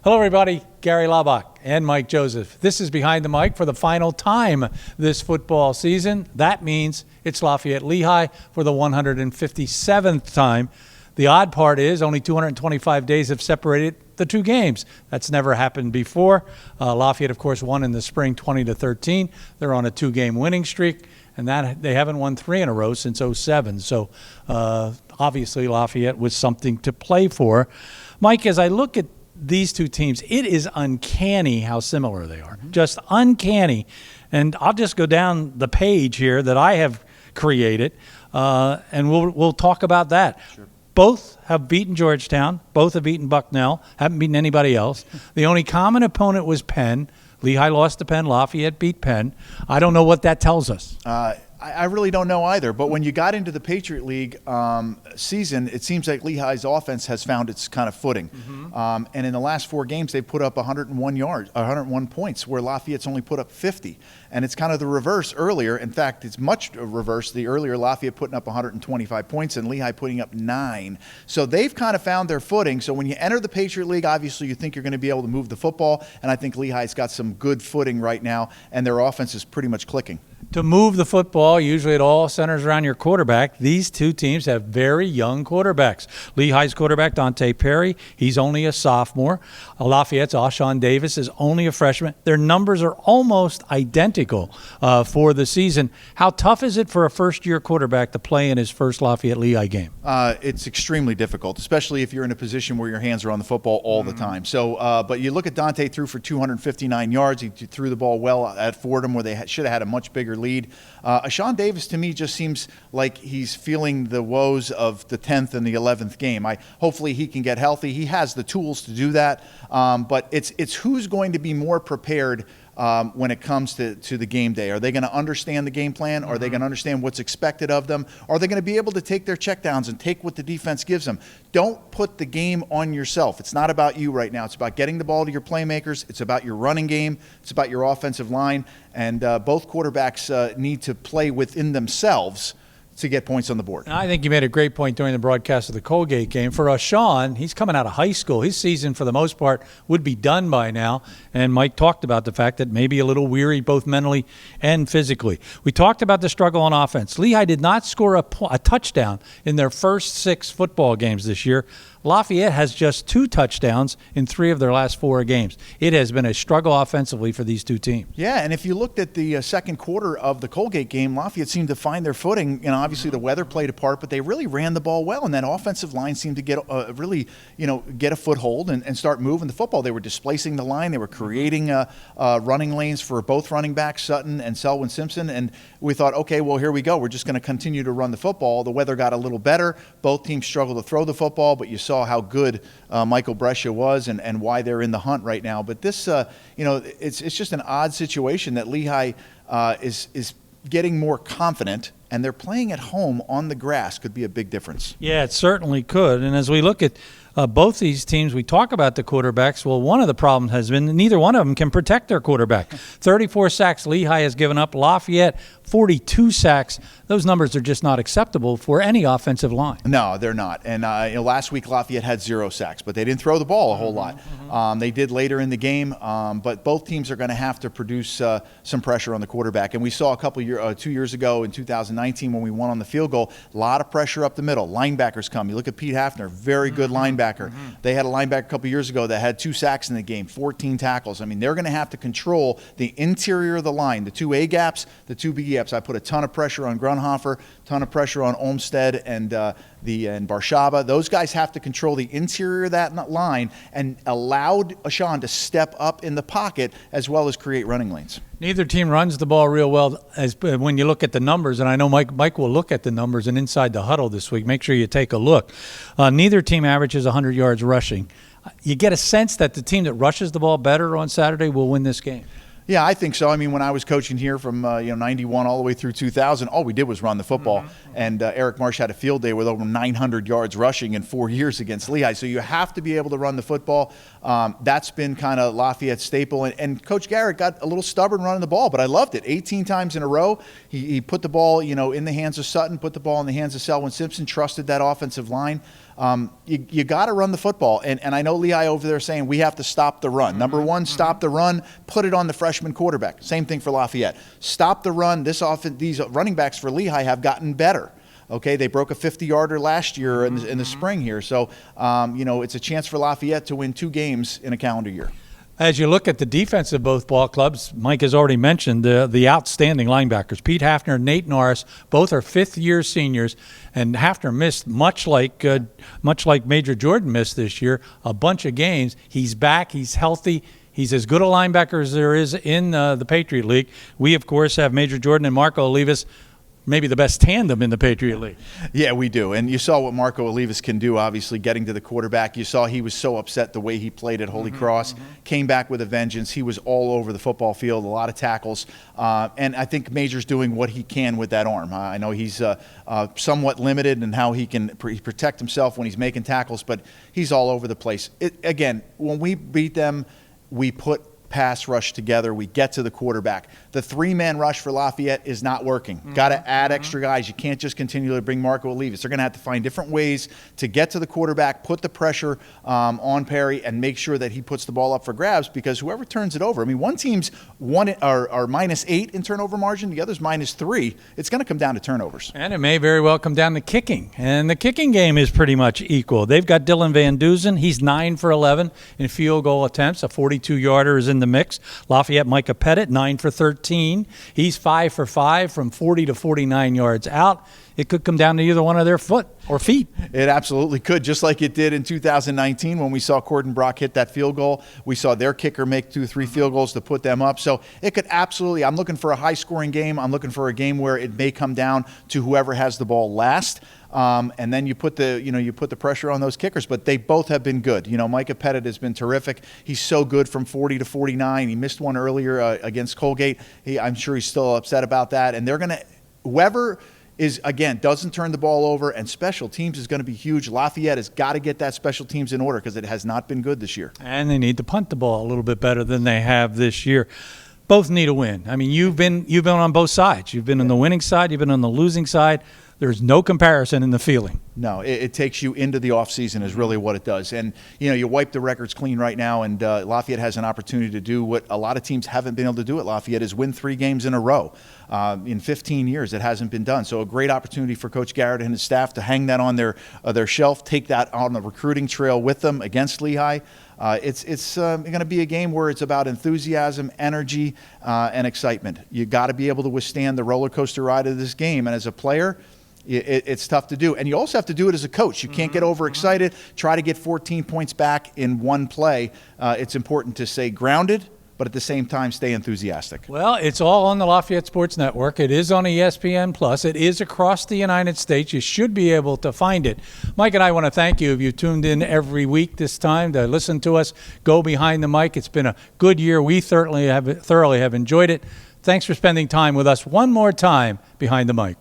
Hello, everybody. Gary Laubach and Mike Joseph. This is Behind the Mic for the final time this football season. That means it's Lafayette Lehigh for the 157th time. The odd part is only 225 days have separated the two games. That's never happened before. Lafayette, of course, won in the spring 20-13. They're on a two-game winning streak, and that they haven't won three in a row since '07. So obviously Lafayette was something to play for. Mike, as I look at these two teams, it is uncanny how similar they are. Just uncanny. And I'll just go down the page here that I have created, and we'll talk about that. Sure. Both have beaten Georgetown. Both have beaten Bucknell. Haven't beaten anybody else. The only common opponent was Penn. Lehigh lost to Penn. Lafayette beat Penn. I don't know what that tells us. I really don't know either. But when you got into the Patriot League season, it seems like Lehigh's offense has found its kind of footing. And in the last four games, they put up 101 points, where Lafayette's only put up 50. And it's kind of the reverse earlier. In fact, it's much reverse. The earlier Lafayette putting up 125 points and Lehigh putting up 9. So they've kind of found their footing. So when you enter the Patriot League, obviously you think you're going to be able to move the football. And I think Lehigh's got some good footing right now, and their offense is pretty much clicking. To move the football, usually it all centers around your quarterback. These two teams have very young quarterbacks. Lehigh's quarterback, Dante Perry, he's only a sophomore. Lafayette's Ashawn Davis is only a freshman. Their numbers are almost identical for the season. How tough is it for a first-year quarterback to play in his first Lafayette-Lehigh game? It's extremely difficult, especially if you're in a position where your hands are on the football all the time. So, but you look at Dante threw for 259 yards. He threw the ball well at Fordham, where they should have had a much bigger lead. Ashawn Davis, to me, just seems like he's feeling the woes of the 10th and the 11th game. Hopefully he can get healthy. He has the tools to do that, but it's who's going to be more prepared when it comes to the game day. Are they going to understand the game plan? Are they going to understand what's expected of them? Are they going to be able to take their checkdowns and take what the defense gives them? Don't put the game on yourself. It's not about you right now. It's about getting the ball to your playmakers. It's about your running game. It's about your offensive line. And both quarterbacks need to play within themselves to get points on the board. I think you made a great point during the broadcast of the Colgate game. For Ashawn, he's coming out of high school. His season, for the most part, would be done by now. And Mike talked about the fact that maybe a little weary both mentally and physically. We talked about the struggle on offense. Lehigh did not score a touchdown in their first 6 football games this year. Lafayette has just 2 touchdowns in 3 of their last 4 games. It has been a struggle offensively for these two teams. Yeah, and if you looked at the second quarter of the Colgate game, Lafayette seemed to find their footing. Obviously the weather played a part, but they really ran the ball well, and that offensive line seemed to get get a foothold and start moving the football. They were displacing the line. They were creating running lanes for both running backs, Sutton and Selwyn Simpson, and we thought, okay, well, here we go. We're just going to continue to run the football. The weather got a little better. Both teams struggled to throw the football, but you saw how good Michael Brescia was and why they're in the hunt right now. But this, it's just an odd situation that Lehigh is getting more confident, and they're playing at home on the grass. Could be a big difference. Yeah, it certainly could. And as we look at both these teams, we talk about the quarterbacks. Well, one of the problems has been neither one of them can protect their quarterback. 34 sacks Lehigh has given up. Lafayette, 42 sacks. Those numbers are just not acceptable for any offensive line. No, they're not. And last week Lafayette had 0 sacks, but they didn't throw the ball a whole lot. They did later in the game, but both teams are going to have to produce some pressure on the quarterback. And we saw 2 years ago in 2019 when we won on the field goal, a lot of pressure up the middle. Linebackers come. You look at Pete Hafner, very good linebacker. They had a linebacker a couple years ago that had 2 sacks in the game, 14 tackles. I mean, they're going to have to control the interior of the line, the 2 A gaps, the 2 B gaps. I put a ton of pressure on Grunhofer, ton of pressure on Olmstead and Barshaba. Those guys have to control the interior of that line and allowed Ashawn to step up in the pocket as well as create running lanes. Neither team runs the ball real well as when you look at the numbers, and I know Mike will look at the numbers and Inside the Huddle this week. Make sure you take a look. Neither team averages 100 yards rushing. You get a sense that the team that rushes the ball better on Saturday will win this game. Yeah, I think so. I mean, when I was coaching here from 91 all the way through 2000, all we did was run the football. And Eric Marsh had a field day with over 900 yards rushing in 4 years against Lehigh. So you have to be able to run the football. That's been kind of Lafayette's staple. And Coach Garrett got a little stubborn running the ball, but I loved it. 18 times in a row, he put the ball in the hands of Sutton, put the ball in the hands of Selwyn Simpson, trusted that offensive line. You got to run the football. And I know Lehigh over there saying we have to stop the run. Number one, stop the run, put it on the freshman quarterback. Same thing for Lafayette. Stop the run. These running backs for Lehigh have gotten better. Okay, they broke a 50-yarder last year in the spring here. So, it's a chance for Lafayette to win 2 games in a calendar year. As you look at the defense of both ball clubs, Mike has already mentioned the outstanding linebackers. Pete Hafner and Nate Norris, both are fifth-year seniors, and Hafner missed, much like Major Jordan missed this year, a bunch of games. He's back. He's healthy. He's as good a linebacker as there is in the Patriot League. We, of course, have Major Jordan and Marco Olivas, maybe the best tandem in the Patriot League. Yeah, we do. And you saw what Marco Olivas can do, obviously, getting to the quarterback. You saw he was so upset the way he played at Holy Cross, came back with a vengeance. He was all over the football field, a lot of tackles. And I think Major's doing what he can with that arm. I know he's somewhat limited in how he can protect himself when he's making tackles, but he's all over the place. Again, when we beat them, we put pass rush together. We get to the quarterback. The 3-man rush for Lafayette is not working. Got to add extra guys. You can't just continually bring Marco Olivas. They're going to have to find different ways to get to the quarterback, put the pressure on Perry, and make sure that he puts the ball up for grabs, because whoever turns it over, I mean, one team's -8 in turnover margin, the other's -3. It's going to come down to turnovers. And it may very well come down to kicking. And the kicking game is pretty much equal. They've got Dylan Van Duzen. He's 9 for 11 in field goal attempts. A 42-yarder is in the mix. Lafayette Micah Pettit, 9 for 13. He's 5 for 5 from 40 to 49 yards out. It could come down to either one of their foot or feet. It absolutely could, just like it did in 2019 when we saw Corden Brock hit that field goal. We saw their kicker make 2-3 field goals to put them up. So it could absolutely, I'm looking for a high-scoring game. I'm looking for a game where it may come down to whoever has the ball last. And then you put the pressure on those kickers, but they both have been good. Micah Pettit has been terrific. He's so good from 40 to 49. He missed one earlier against Colgate. I'm sure he's still upset about that. And they're going to, whoever doesn't turn the ball over, and special teams is going to be huge. Lafayette has got to get that special teams in order, because it has not been good this year. And they need to punt the ball a little bit better than they have this year. Both need a win. I mean, you've been on both sides. You've been on the winning side. You've been on the losing side. There's no comparison in the feeling. No, it takes you into the offseason is really what it does. And, you wipe the records clean right now, and Lafayette has an opportunity to do what a lot of teams haven't been able to do at Lafayette, is win 3 games in a row. In 15 years, it hasn't been done. So a great opportunity for Coach Garrett and his staff to hang that on their shelf, take that on the recruiting trail with them against Lehigh. It's going to be a game where it's about enthusiasm, energy, and excitement. You got to be able to withstand the roller coaster ride of this game. And as a player, it's tough to do. And you also have to do it as a coach. You can't get overexcited, try to get 14 points back in one play. It's important to stay grounded, but at the same time, stay enthusiastic. Well, it's all on the Lafayette Sports Network. It is on ESPN+. It is across the United States. You should be able to find it. Mike and I want to thank you if you tuned in every week this time to listen to us go behind the mic. It's been a good year. We thoroughly have enjoyed it. Thanks for spending time with us one more time behind the mic.